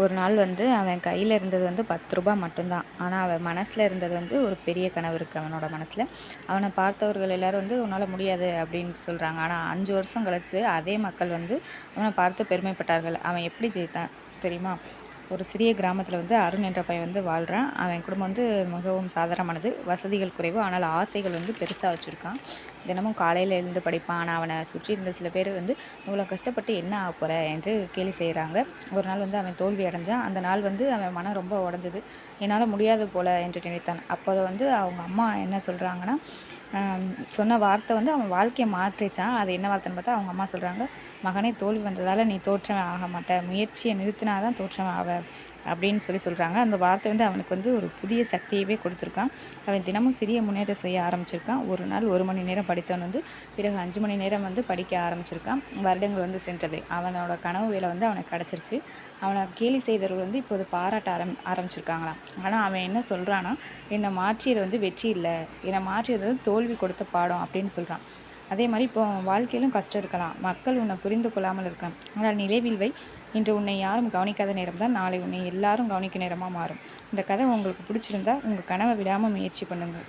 ஒரு நாள் வந்து அவன் கையில் இருந்தது வந்து ரூ. 10 மட்டும்தான். ஆனால் அவன் மனசில் இருந்தது வந்து ஒரு பெரிய கனவு இருக்குது அவனோட மனசில். அவனை பார்த்தவர்கள் எல்லாரும் வந்து உன்னால் முடியாது அப்படின்னு சொல்கிறாங்க. ஆனால் 5 வருஷம் கழிச்சு அதே மக்கள் வந்து அவனை பார்த்து பெருமைப்பட்டார்கள். அவன் எப்படி ஜெயித்தான் தெரியுமா? ஒரு சிறிய கிராமத்தில் வந்து அருண் என்ற பையன் வந்து வாழ்கிறான். அவன் குடும்பம் வந்து மிகவும் சாதாரணமானது. வசதிகள் குறைவு, ஆனால் ஆசைகள் வந்து பெருசாக வச்சுருக்கான். தினமும் காலையில் எழுந்து படிப்பான். ஆனால் அவனை சுற்றி இருந்த சில பேர் வந்து இவ்வளோ கஷ்டப்பட்டு என்ன ஆக போகிற என்று கேலி செய்கிறாங்க. ஒரு நாள் வந்து அவன் தோல்வி அடைஞ்சான். அந்த நாள் வந்து அவன் மனம் ரொம்ப உடஞ்சது. என்னால் முடியாது போல என்று நினைத்தான். அப்போது வந்து அவங்க அம்மா என்ன சொல்கிறாங்கன்னா, சொன்ன வார்த்தை வந்து அவன் வாழ்க்கையை மாற்றிச்சான். அது என்ன வார்த்தைன்னு பார்த்தா அவங்க அம்மா சொல்கிறாங்க, மகனே தோல்வி வந்ததால் நீ தோற்றவன் ஆக மாட்ட, முயற்சியை நிறுத்தினா தான் தோற்றவன் ஆவ அப்படின்னு சொல்கிறாங்க. அந்த வார்த்தை வந்து அவனுக்கு வந்து ஒரு புதிய சக்தியவே கொடுத்துருக்கான். அவன் தினமும் சிறிய முன்னேற்றம் செய்ய ஆரம்பிச்சிருக்கான். ஒரு நாள் 1 மணி நேரம் படித்தவன் வந்து பிறகு 5 மணி நேரம் வந்து படிக்க ஆரம்பிச்சிருக்கான். வருடங்கள் வந்து சென்றது. அவனோட கனவு வேலை வந்து அவனுக்கு கிடச்சிருச்சு. அவனை கேலி செய்தவர்கள் வந்து இப்போது பாராட்ட ஆரம்பிச்சிருக்காங்களாம். ஆனால் அவன் என்ன சொல்கிறான்னா, என்னை மாற்றியது வந்து வெற்றி இல்லை, என்னை மாற்றியது வந்து தோல்வி கொடுத்த பாடம் அப்படின்னு சொல்கிறான். அதே மாதிரி இப்போ வாழ்க்கையிலும் கஷ்டம் இருக்கலாம், மக்கள் உன்னை புரிந்து கொள்ளாமல் இருக்கலாம். ஆனால் நினைவில் வை, இன்று உன்னை யாரும் கவனிக்காத நேரம் தான் நாளை உன்னை எல்லாரும் கவனிக்க நேரமாக மாறும். இந்த கதை உங்களுக்கு பிடிச்சிருந்தா உங்கள் கனவை விடாமல் முயற்சி பண்ணுங்கள்.